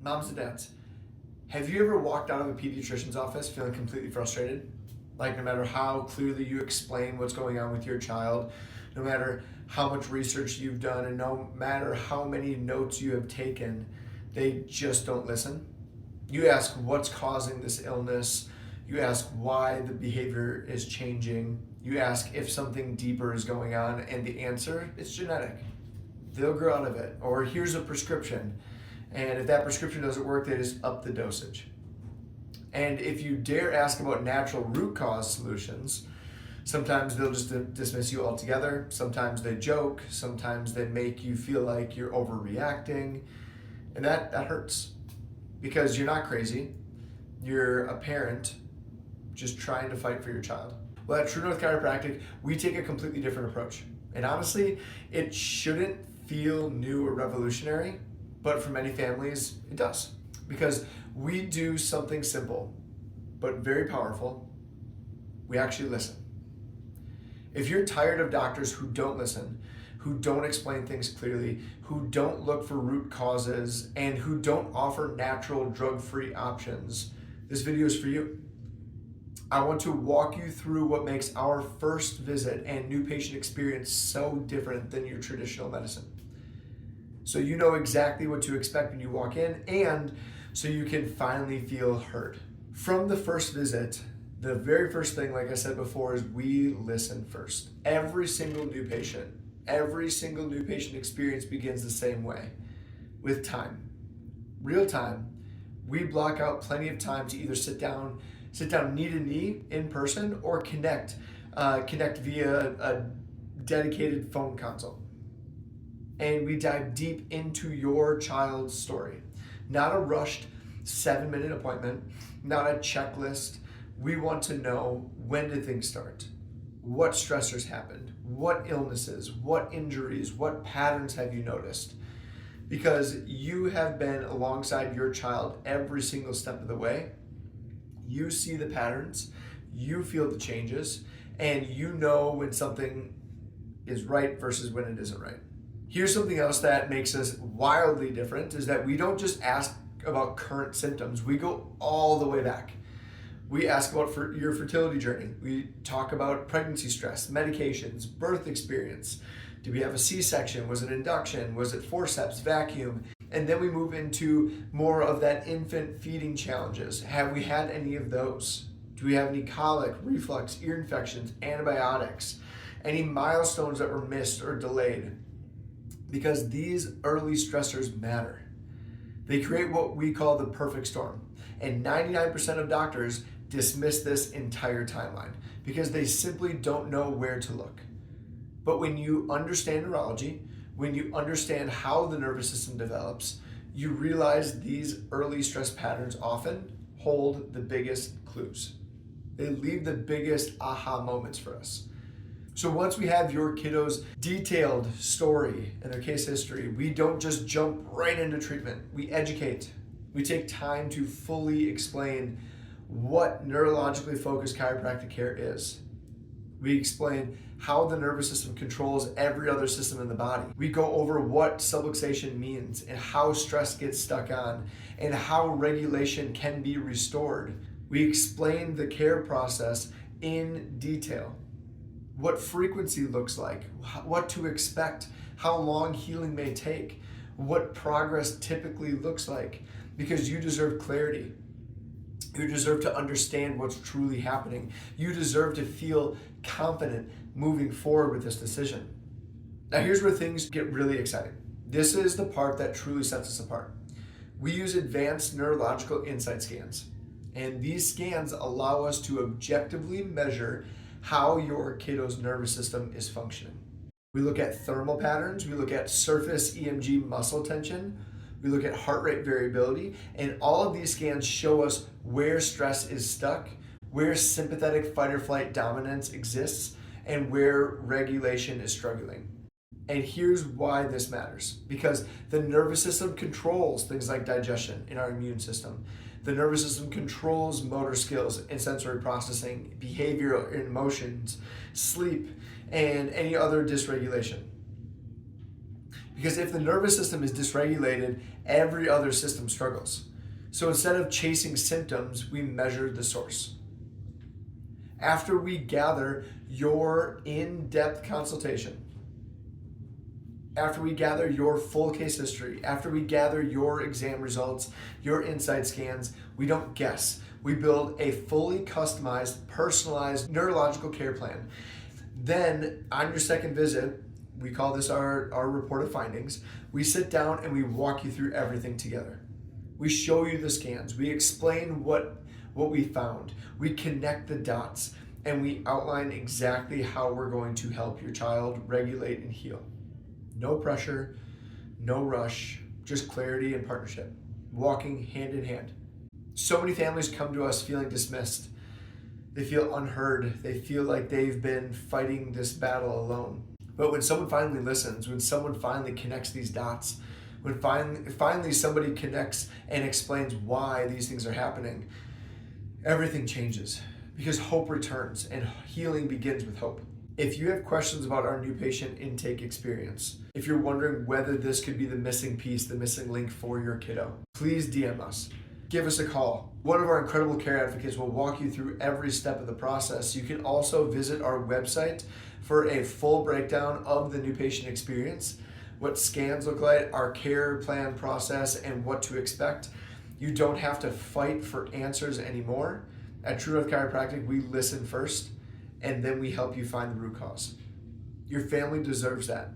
Moms and dads, have you ever walked out of a pediatrician's office feeling completely frustrated? Like, no matter how clearly you explain what's going on with your child, no matter how much research you've done, and no matter how many notes you have taken, they just don't listen. You ask what's causing this illness, you ask why the behavior is changing, you ask if something deeper is going on, and the answer is genetic. They'll grow out of it. Or here's a prescription. And if that prescription doesn't work, they just up the dosage. And if you dare ask about natural root cause solutions, sometimes they'll just dismiss you altogether. Sometimes they joke. Sometimes they make you feel like you're overreacting. And that hurts, because you're not crazy. You're a parent just trying to fight for your child. Well, at True North Chiropractic, we take a completely different approach. And honestly, it shouldn't feel new or revolutionary, but for many families, it does. Because we do something simple, but very powerful. We actually listen. If you're tired of doctors who don't listen, who don't explain things clearly, who don't look for root causes, and who don't offer natural drug-free options, this video is for you. I want to walk you through what makes our first visit and new patient experience so different than your traditional medicine. So you know exactly what to expect when you walk in, and so you can finally feel heard. From the first visit, the very first thing, like I said before, is we listen first. Every single new patient experience begins the same way, with time. Real time. We block out plenty of time to either sit down knee to knee in person, or connect via a dedicated phone consult. And we dive deep into your child's story. Not a rushed 7-minute appointment, not a checklist. We want to know, when did things start? What stressors happened? What illnesses? What injuries? What patterns have you noticed? Because you have been alongside your child every single step of the way. You see the patterns, you feel the changes, and you know when something is right versus when it isn't right. Here's something else that makes us wildly different, is that we don't just ask about current symptoms. We go all the way back. We ask about your fertility journey. We talk about pregnancy stress, medications, birth experience. Did we have a C-section? Was it induction? Was it forceps, vacuum? And then we move into more of that infant feeding challenges. Have we had any of those? Do we have any colic, reflux, ear infections, antibiotics? Any milestones that were missed or delayed? Because these early stressors matter. They create what we call the perfect storm. And 99% of doctors dismiss this entire timeline because they simply don't know where to look. But when you understand neurology, when you understand how the nervous system develops, you realize these early stress patterns often hold the biggest clues. They leave the biggest aha moments for us. So once we have your kiddo's detailed story and their case history, we don't just jump right into treatment. We educate. We take time to fully explain what neurologically focused chiropractic care is. We explain how the nervous system controls every other system in the body. We go over what subluxation means and how stress gets stuck on and how regulation can be restored. We explain the care process in detail. What frequency looks like, what to expect, how long healing may take, what progress typically looks like, because you deserve clarity. You deserve to understand what's truly happening. You deserve to feel confident moving forward with this decision. Now here's where things get really exciting. This is the part that truly sets us apart. We use advanced neurological insight scans, and these scans allow us to objectively measure how your kiddo's nervous system is functioning. We look at thermal patterns, we look at surface EMG muscle tension, we look at heart rate variability, and all of these scans show us where stress is stuck, where sympathetic fight or flight dominance exists, and where regulation is struggling. And here's why this matters. Because the nervous system controls things like digestion in our immune system. The nervous system controls motor skills and sensory processing, behavioral and emotions, sleep, and any other dysregulation. Because if the nervous system is dysregulated, every other system struggles. So instead of chasing symptoms, we measure the source. After we gather your in-depth consultation, after we gather your full case history, after we gather your exam results, your insight scans, we don't guess. We build a fully customized, personalized neurological care plan. Then on your second visit, we call this our report of findings, we sit down and we walk you through everything together. We show you the scans, we explain what we found, we connect the dots, and we outline exactly how we're going to help your child regulate and heal. No pressure, no rush, just clarity and partnership, walking hand in hand. So many families come to us feeling dismissed. They feel unheard. They feel like they've been fighting this battle alone. But when someone finally listens, when someone finally connects these dots, when finally somebody connects and explains why these things are happening, everything changes because hope returns and healing begins with hope. If you have questions about our new patient intake experience, if you're wondering whether this could be the missing piece, the missing link for your kiddo, please DM us. Give us a call. One of our incredible care advocates will walk you through every step of the process. You can also visit our website for a full breakdown of the new patient experience, what scans look like, our care plan process, and what to expect. You don't have to fight for answers anymore. At True North Chiropractic, we listen first, and then we help you find the root cause. Your family deserves that.